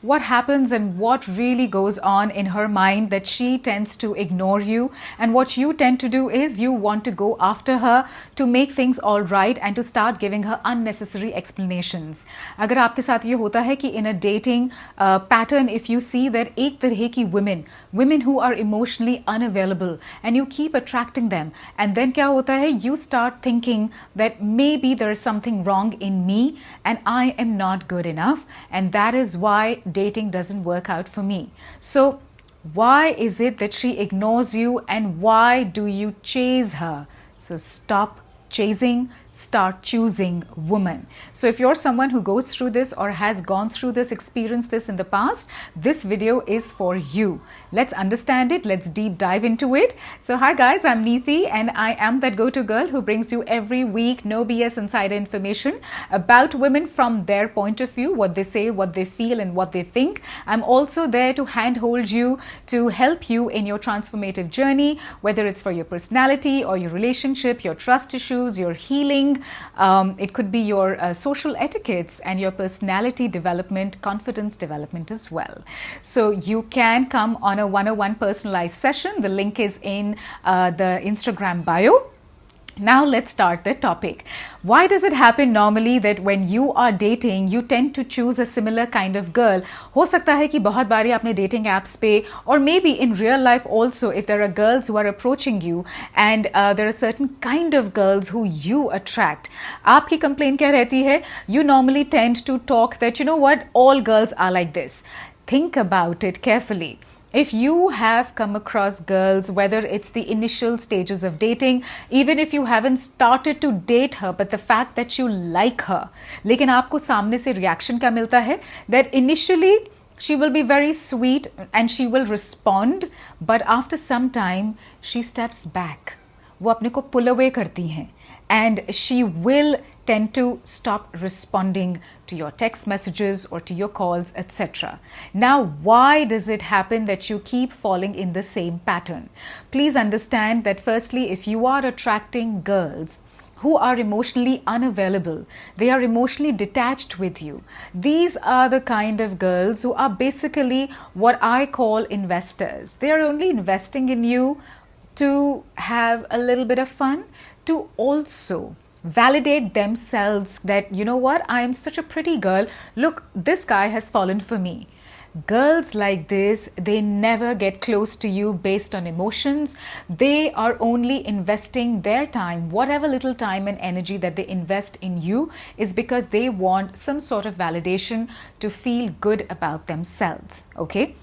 what happens and what really goes on in her mind that she tends to ignore you, and what you tend to do is you want to go after her to make things all right and to start giving her unnecessary explanations. अगर आपके साथ ये होता है कि in a dating pattern, if you see that एक तरह की women who are emotionally unavailable and you keep attracting them, and then क्या होता है, you start thinking that maybe there is something wrong in me and I am not good enough, and that is why dating doesn't work out for me. So why is it that she ignores you, and why do you chase her? So stop chasing, start choosing woman. So if you're someone who goes through this or has gone through this, experienced this in the past, this video is for you. Let's understand it. Let's deep dive into it. So hi guys, I'm Neethi and I am that go-to girl who brings you every week no BS insider information about women from their point of view, what they say, what they feel and what they think. I'm also there to handhold you, to help you in your transformative journey, whether it's for your personality or your relationship, your trust issues, your healing. It could be your social etiquettes and your personality development, confidence development as well. So you can come on a 101 personalized session. The link is in the Instagram bio. Now let's start the topic. Why does it happen normally that when you are dating, you tend to choose a similar kind of girl? हो सकता है कि बहुत बारी आपने dating apps पे, or maybe in real life also, if there are girls who are approaching you and there are certain kind of girls who you attract, आपकी complaint क्या रहती है? You normally tend to talk that, you know what, all girls are like this. Think about it carefully. If you have come across girls, whether it's the initial stages of dating, even if you haven't started to date her, but the fact that you like her, लेकिन आपको सामने से reaction क्या मिलता है? That initially she will be very sweet and she will respond, but after some time she steps back. वो अपने को pull away करती हैं, and she will tend to stop responding to your text messages or to your calls, etc. Now, why does it happen that you keep falling in the same pattern? Please understand that firstly, if you are attracting girls who are emotionally unavailable, they are emotionally detached with you. These are the kind of girls who are basically what I call investors. They are only investing in you to have a little bit of fun, to also validate themselves that, you know what, I am such a pretty girl. Look, this guy has fallen for me. Girls like this, they never get close to you based on emotions. They are only investing their time, whatever little time and energy that they invest in you is because they want some sort of validation to feel good about themselves. Okay?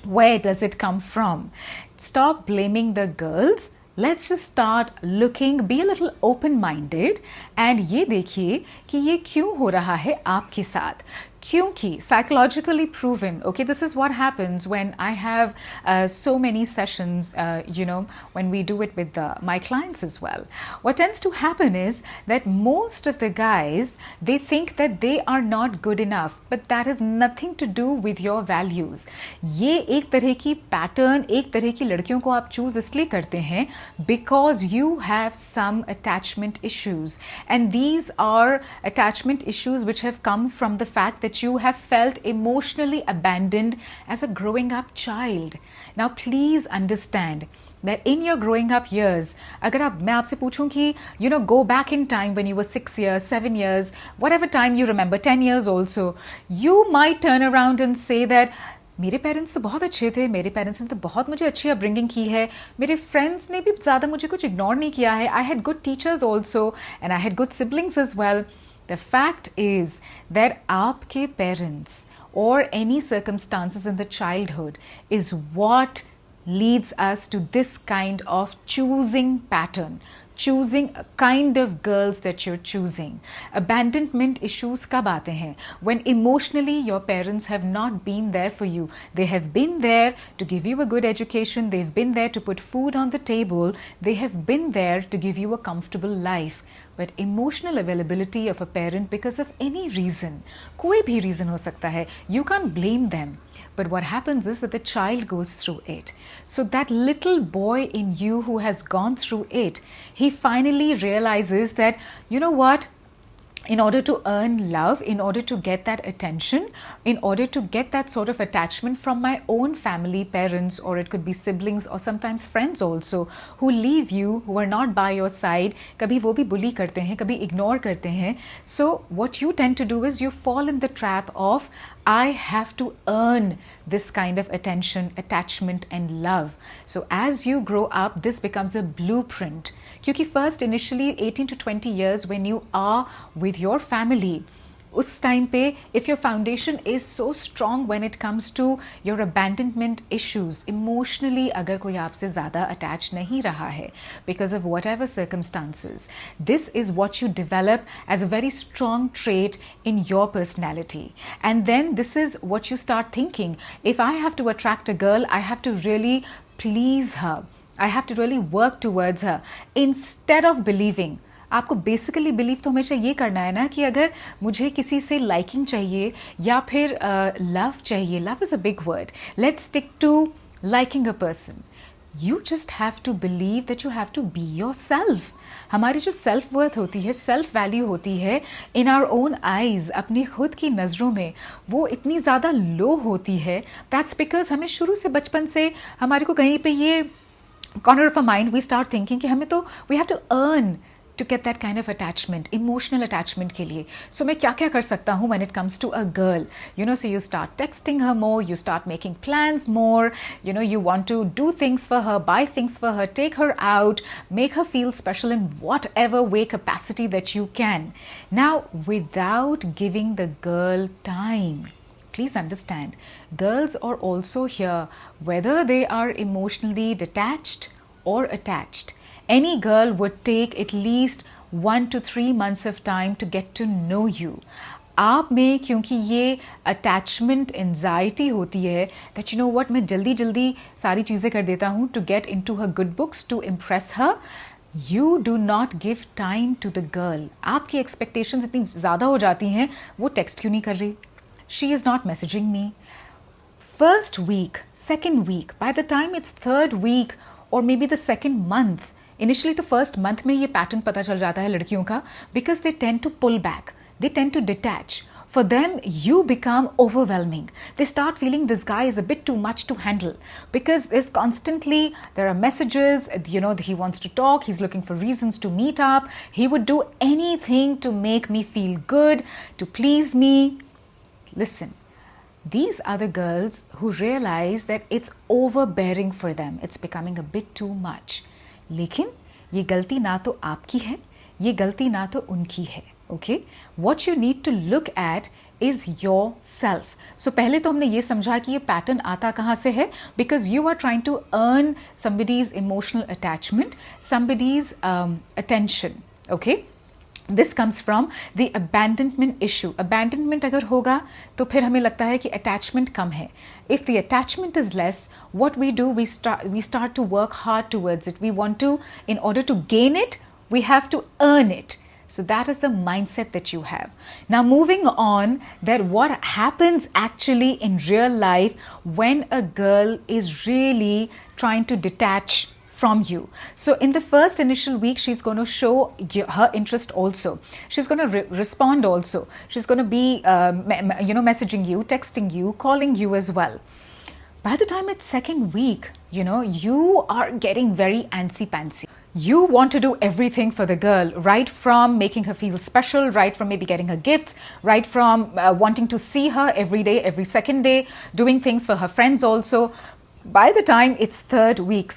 Where does it come from? Stop blaming the girls. Let's just start looking, be a little open-minded and ये देखिए कि ये क्यों हो रहा है आपके साथ. क्योंकि psychologically proven, okay, this is what happens when I have so many sessions, when we do it with my clients as well. What tends to happen is that most of the guys, they think that they are not good enough, but that has nothing to do with your values. ये एक तरह की pattern, एक तरह की लड़कियों को आप choose इसलिए करते हैं because you have some attachment issues, and these are attachment issues which have come from the fact that you have felt emotionally abandoned as a growing up child. Now please understand that in your growing up years, अगर मैं आपसे पूछूं कि go back in time when you were 6 years, 7 years, whatever time you remember, 10 years also, you might turn around and say that मेरे parents तो बहुत अच्छे थे, मेरे पेरेंट्स ने तो बहुत मुझे अच्छी अपब्रिंगिंग की है, मेरे फ्रेंड्स ने भी ज़्यादा मुझे कुछ इग्नोर नहीं किया है, I had good teachers also and I had good siblings as well. The fact is that aapke parents or any circumstances in the childhood is what leads us to this kind of choosing pattern, choosing a kind of girls that you're choosing. Abandonment issues kab aate hain? When emotionally your parents have not been there for you. They have been there to give you a good education, they've been there to put food on the table, they have been there to give you a comfortable life. But emotional availability of a parent because of any reason, कोई भी reason हो सकता है, you can't blame them. But what happens is that the child goes through it. So that little boy in you who has gone through it, he finally realizes that, you know what, in order to earn love, in order to get that attention, in order to get that sort of attachment from my own family, parents, or it could be siblings or sometimes friends also, who leave you, who are not by your side. कभी वो भी bully करते हैं, कभी ignore करते हैं. So what you tend to do is you fall in the trap of I have to earn this kind of attention, attachment, and love. So as you grow up, this becomes a blueprint. क्योंकि first initially 18 to 20 years when you are with your family, उस time पे if your foundation is so strong when it comes to your abandonment issues, emotionally अगर कोई आपसे ज़्यादा attach नहीं रहा है because of whatever circumstances, this is what you develop as a very strong trait in your personality. And then this is what you start thinking. If I have to attract a girl, I have to really please her. I have to really work towards her instead of believing. आपको basically believe तो हमेशा ये करना है ना कि अगर मुझे किसी से लाइकिंग चाहिए या फिर लव चाहिए, love is a big word, let's stick to liking a person. You just have to believe that you have to be yourself. हमारी जो सेल्फ वर्थ होती है, सेल्फ वैल्यू होती है इन आवर ओन आइज, अपनी खुद की नज़रों में, वो इतनी ज़्यादा लो होती है. दैट्स बिकॉज हमें शुरू से बचपन से हमारे को कहीं पे ये corner of a mind we start thinking कि हमें तो we have to earn to get that kind of attachment, emotional attachment के लिए. So मैं क्या क्या कर सकता हूँ when it comes to a girl? You know, so you start texting her more, you start making plans more, you know, you want to do things for her, buy things for her, take her out, make her feel special in whatever way capacity that you can. Now, without giving the girl time. Please understand, girls are also here whether they are emotionally detached or attached. Any girl would take at least 1 to 3 months of time to get to know you. आप में क्योंकि ये attachment anxiety होती है that you know what, मैं जल्दी जल्दी सारी चीज़ें कर देता हूँ to get into her good books, to impress her. You do not give time to the girl. आपकी expectations इतनी ज़्यादा हो जाती हैं, वो text क्यों नहीं कर रही? She is not messaging me. First week, second week, by the time it's third week or maybe the second month, initially तो फर्स्ट मंथ में ये पैटर्न पता चल जाता है लड़कियों का, because they tend to pull back, they tend to detach. For them, you become overwhelming. They start feeling this guy is a bit too much to handle because there are messages, you know, he wants to talk, he's looking for reasons to meet up, he would do anything to make me feel good, to please me. Listen, these are the girls who realize that it's overbearing for them, it's becoming a bit too much. लेकिन ये गलती ना तो आपकी है, ये गलती ना तो उनकी है. Okay, what you need to look at is your yourself पहले तो हमने ये समझा कि ये पैटर्न आता कहाँ से है, because you are trying to earn somebody's emotional attachment, somebody's attention. Okay, this comes from the abandonment issue. Abandonment अगर होगा तो फिर हमें लगता है कि अटैचमेंट कम है. If the attachment is less, what we do, we start to work hard towards it. We want to, in order to gain it, we have to earn it. So that is the mindset that you have. Now moving on, that what happens actually in real life when a girl is really trying to detach from you. So in the first initial week, she's going to show her interest also. She's going to respond also. She's going to be, messaging you, texting you, calling you as well. By the time it's second week, you know, you are getting very antsy-pantsy. You want to do everything for the girl, right from making her feel special, right from maybe getting her gifts, right from wanting to see her every day, every second day, doing things for her friends also. By the time it's third week,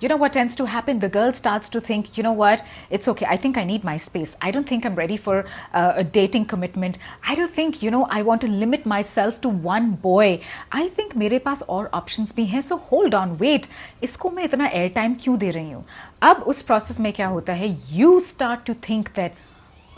you know what tends to happen? The girl starts to think, you know what, it's okay, I think I need my space. I don't think I'm ready for a dating commitment. I don't think, you know, I want to limit myself to one boy. I think मेरे पास और options भी हैं, so hold on, wait. इसको मैं इतना air time क्यों दे रही हूँ? अब उस process में क्या होता है? You start to think that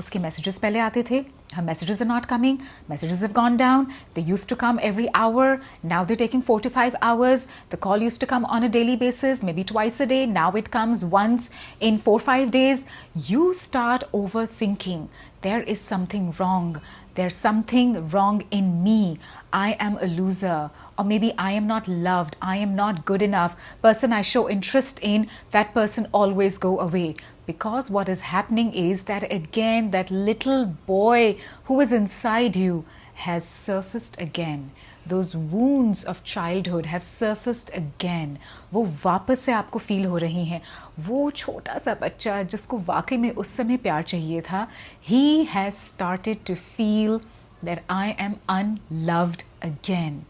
उसके messages पहले आते थे, her messages are not coming, messages have gone down, they used to come every hour, now they're taking 4 to 5 hours, the call used to come on a daily basis, maybe twice a day, now it comes once in 4-5 days. You start overthinking, there is something wrong, there's something wrong in me, I am a loser, or maybe I am not loved, I am not good enough, person I show interest in, that person always go away. because what is happening is that again that little boy who is inside you has surfaced again. Those wounds of childhood have surfaced again. वो वापस से आपको feel हो रही हैं. वो छोटा सा बच्चा जिसको वाकई में उस समय प्यार चाहिए था, he has started to feel that I am unloved again.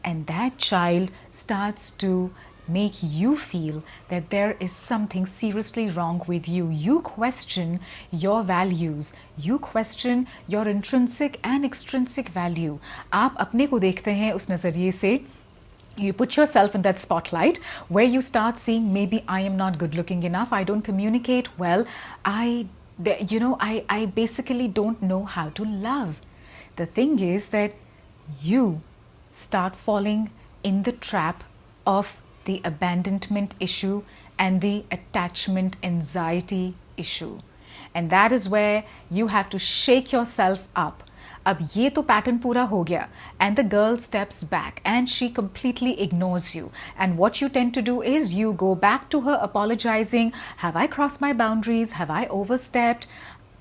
And that child starts to make you feel that there is something seriously wrong with you. You question your values. You question your intrinsic and extrinsic value. आप अपने को देखते हैं उस नज़रिए से. You put yourself in that spotlight where you start seeing maybe I am not good looking enough. I don't communicate well. I basically don't know how to love. The thing is that you start falling in the trap of the abandonment issue and the attachment anxiety issue. And that is where you have to shake yourself up. अब ये तो pattern पूरा हो गया and the girl steps back and she completely ignores you. And what you tend to do is you go back to her apologizing. Have I crossed my boundaries? Have I overstepped?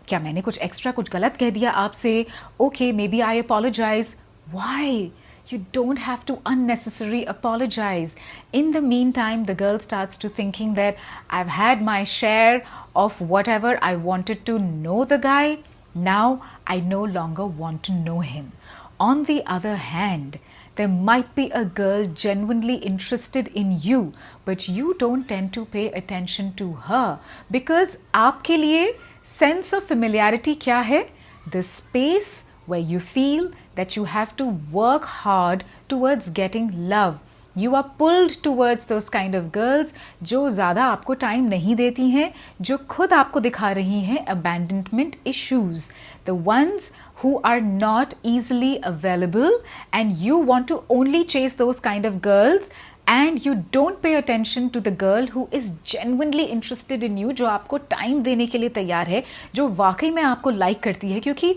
क्या मैंने कुछ extra कुछ गलत कह दिया आपसे? Okay, maybe I apologize. Why? You don't have to unnecessarily apologize. In the meantime, the girl starts to thinking that I've had my share of whatever I wanted to know the guy. Now I no longer want to know him. On the other hand, there might be a girl genuinely interested in you, but you don't tend to pay attention to her because आपके लिए sense of familiarity क्या है? The space where you feel that you have to work hard towards getting love. You are pulled towards those kind of girls जो ज़्यादा आपको time नहीं देती हैं, जो खुद आपको दिखा रही हैं abandonment issues. The ones who are not easily available and you want to only chase those kind of girls and you don't pay attention to the girl who is genuinely interested in you, जो आपको time देने के लिए तैयार है, जो वाकई में आपको लाइक करती है. क्योंकि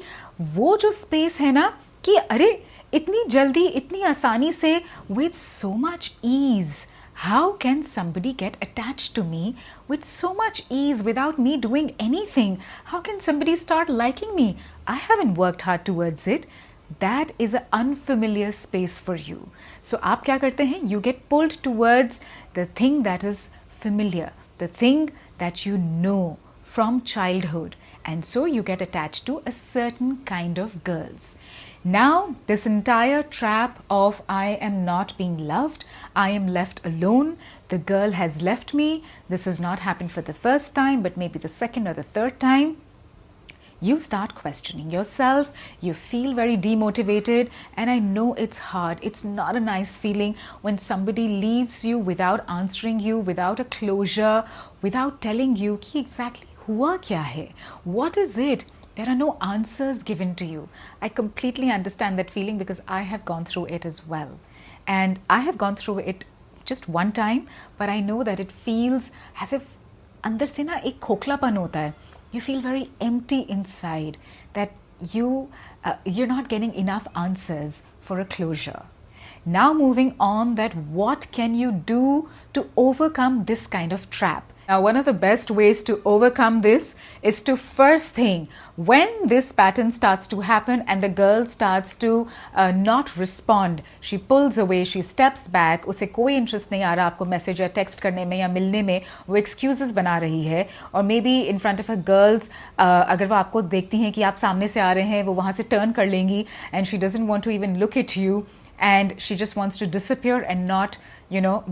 वो जो स्पेस है ना कि अरे इतनी जल्दी इतनी आसानी से with so much ease, how can somebody get attached to me with so much ease without me doing anything? How can somebody start liking me? I haven't worked hard towards it. That is an unfamiliar space for you. So आप क्या करते हैं? You get pulled towards the thing that is familiar, the thing that you know from childhood, and so you get attached to a certain kind of girls. Now, this entire trap of I am not being loved, I am left alone, the girl has left me, this has not happened for the first time, but maybe the second or the third time. You start questioning yourself, you feel very demotivated, and I know it's hard. It's not a nice feeling when somebody leaves you without answering you, without a closure, without telling you कि exactly हुआ क्या है? What is it? There are no answers given to you. I completely understand that feeling because I have gone through it as well. And I have gone through it just one time, but I know that it feels as if अंदर से ना एक खोखलापन होता है. You feel very empty inside, that you're not getting enough answers for a closure. Now moving on, that what can you do to overcome this kind of trap? Now, one of the best ways to overcome this is to first thing, when this pattern starts to happen and the girl starts to not respond, she pulls away, she steps back, उसे कोई interest नहीं आ रहा आपको message या text करने में या मिलने में, वो एक्सक्यूजेस बना रही है, और may be in front of a girls अगर वो आपको देखती हैं कि आप सामने से आ रहे हैं, वो वहाँ से टर्न कर लेंगी and she doesn't want to even look at you and she just wants to disappear and not,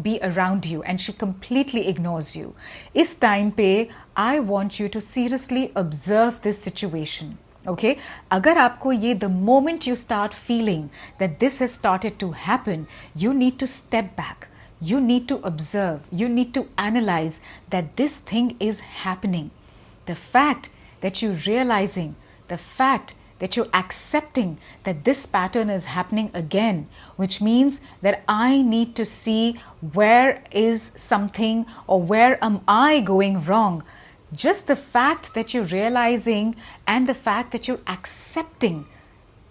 be around you, and she completely ignores you. Is time pe I want you to seriously observe this situation. Okay, agar aapko ye, the moment you start feeling that this has started to happen, you need to step back, you need to observe, you need to analyze that this thing is happening. The fact that you're realizing, the fact that you're accepting that this pattern is happening again, which means that I need to see where is something or where am I going wrong. Just the fact that you're realizing and the fact that you're accepting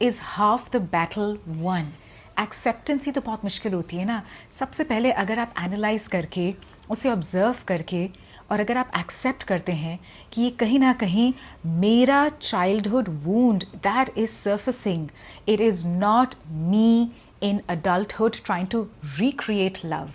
is half the battle won. Acceptance ही तो बहुत मुश्किल होती है ना. सबसे पहले अगर आप analyze करके, उसे observe करके, और अगर आप एक्सेप्ट करते हैं कि ये कहीं ना कहीं मेरा childhood wound that is surfacing, it is not me in adulthood trying to recreate love.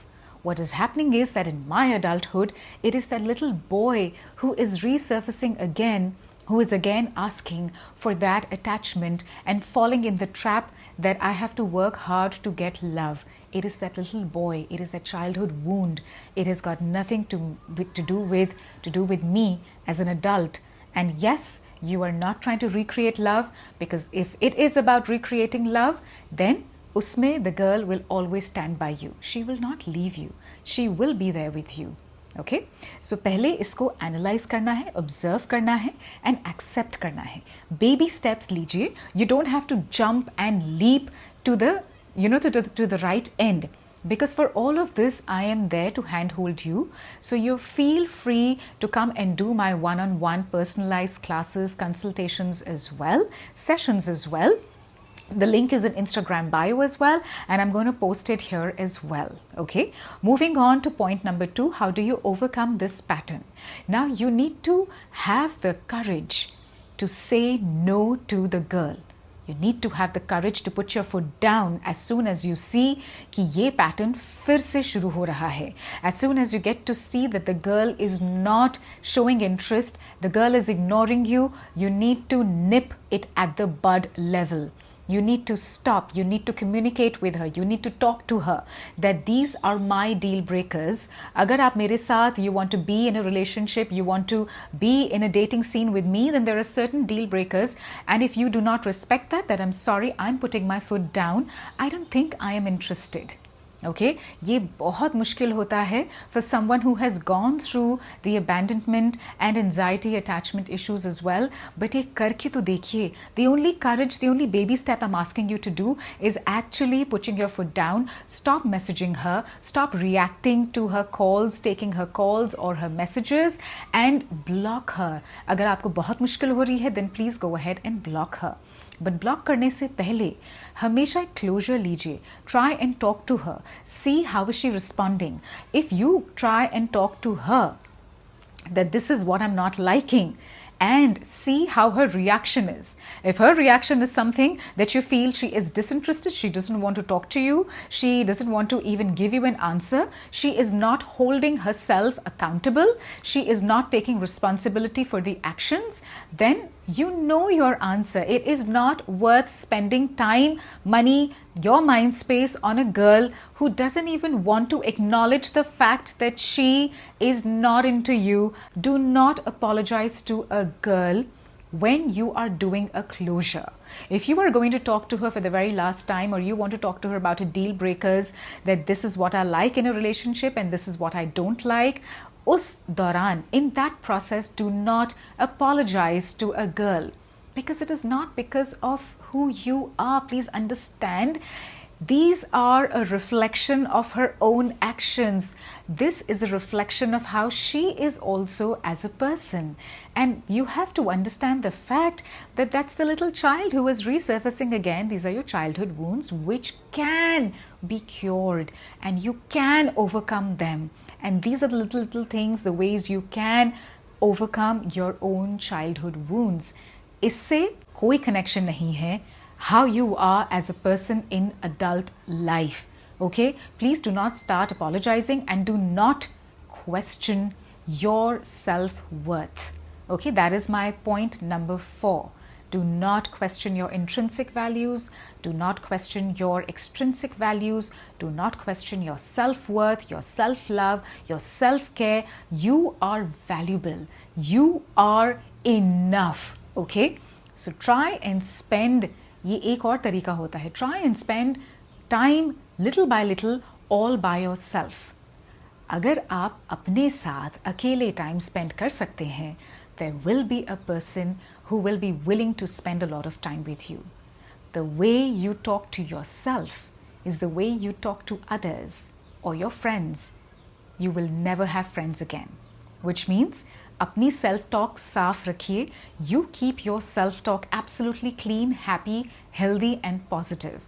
What is happening is that in my adulthood, it is that little boy who is resurfacing again, who is again asking for that attachment and falling in the trap that I have to work hard to get love. It is that little boy, it is that childhood wound. It has got nothing to do with me as an adult. And yes, you are not trying to recreate love, because if it is about recreating love, then usme the girl will always stand by you. She will not leave you. She will be there with you. Okay? So पहले इसको analyse करना है, observe करना है and accept करना है. Baby steps लीजिए. You don't have to jump and leap to the right end, because for all of this I am there to handhold you. So you feel free to come and do my one-on-one personalized classes, consultations as well, sessions as well. The link is in Instagram bio as well, and I'm going to post it here as well. Okay, moving on to point number 2, how do you overcome this pattern? Now you need to have the courage to say no to the girl. You need to have the courage to put your foot down as soon as you see कि ये pattern फिर से शुरू हो रहा है. As soon as you get to see that the girl is not showing interest, the girl is ignoring you, you need to nip it at the bud level. You need to stop. You need to communicate with her. You need to talk to her that these are my deal breakers. अगर आप मेरे साथ, you want to be in a relationship, you want to be in a dating scene with me, then there are certain deal breakers. And if you do not respect that I'm sorry, I'm putting my foot down. I don't think I am interested. Okay, ये बहुत मुश्किल होता है for someone who has gone through the abandonment and anxiety attachment issues as well. But ये करके तो देखिए. The only courage, the only baby step I'm asking you to do is actually putting your foot down. Stop messaging her. Stop reacting to her calls, taking her calls or her messages, and block her. अगर आपको बहुत मुश्किल हो रही है, then please go ahead and block her. But block करने से पहले हमेशा एक क्लोजर लीजिए. Try and talk to her, see how is she responding. If you try and talk to her that this is what I'm not liking, and see how her reaction is. If her reaction is something that you feel she is disinterested, she doesn't want to talk to you, she doesn't want to even give you an answer, she is not holding herself accountable, she is not taking responsibility for the actions, then you know your answer. It is not worth spending time, money, your mind space on a girl who doesn't even want to acknowledge the fact that she is not into you. Do not apologize to a girl when you are doing a closure. If you are going to talk to her for the very last time, or you want to talk to her about a deal breakers, that this is what I like in a relationship and this is what I don't like, उस दौरान, in that process, do not apologize to a girl, because it is not because of who you are. Please understand, these are a reflection of her own actions. This is a reflection of how she is also as a person. And you have to understand the fact that that's the little child who is resurfacing again. These are your childhood wounds which can be cured, and you can overcome them. And these are the little things, the ways you can overcome your own childhood wounds. इससे कोई connection नहीं है how you are as a person in adult life. Okay, please do not start apologizing and do not question your self-worth. Okay, that is my point number 4. Do not question your intrinsic values. Do not question your extrinsic values. Do not question your self-worth, your self-love, your self-care. You are valuable. You are enough. Okay? So try and spend, ये एक और तरीका होता है, try and spend time little by little all by yourself. अगर आप अपने साथ अकेले टाइम स्पेंड कर सकते हैं, there will be a person who will be willing to spend a lot of time with you. The way you talk to yourself is the way you talk to others or your friends. You will never have friends again. Which means, अपनी self-talk साफ रखिए. You keep your self-talk absolutely clean, happy, healthy and positive.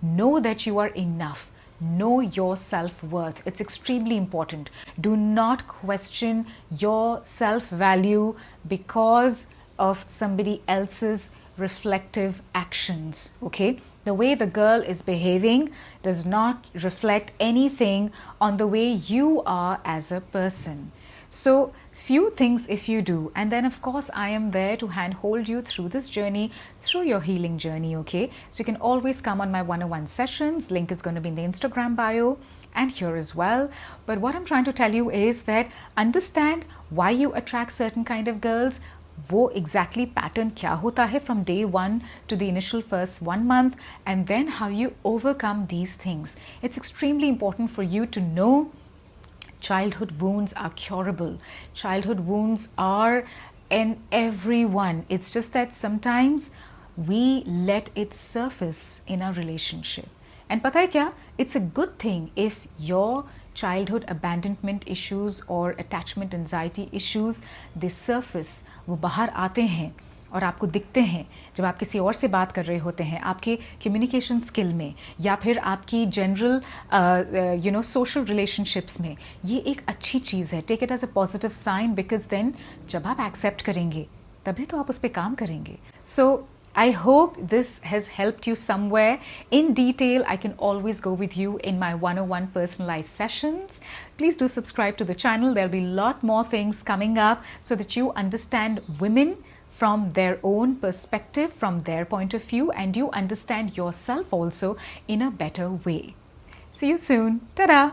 Know that you are enough. know your self-worth. It's extremely important. Do not question your self-value because of somebody else's reflective actions. Okay, the way the girl is behaving does not reflect anything on the way you are as a person. So few things if you do, and then of course I am there to handhold you through this journey, through your healing journey. Okay, so you can always come on my one-on-one sessions. Link is going to be in the Instagram bio and here as well. But what I'm trying to tell you is that understand why you attract certain kind of girls. वो exactly pattern क्या होता है from day one to the initial first 1 month, and then how you overcome these things. It's extremely important for you to know childhood wounds are curable. Childhood wounds are in everyone. It's just that sometimes we let it surface in our relationship. And पता है क्या? It's a good thing if your childhood abandonment issues or attachment anxiety issues, they surface, वो बाहर आते हैं और आपको दिखते हैं जब आप किसी और से बात कर रहे होते हैं, आपके कम्युनिकेशन स्किल में या फिर आपकी जनरल सोशल रिलेशनशिप्स में. ये एक अच्छी चीज़ है. Take it as a positive sign, because then जब आप एक्सेप्ट करेंगे तभी तो आप उस पर काम करेंगे. सो I hope this has helped you somewhere. In detail, I can always go with you in my 101 personalized sessions. Please do subscribe to the channel. There'll be a lot more things coming up so that you understand women from their own perspective, from their point of view, and you understand yourself also in a better way. See you soon. Ta-da!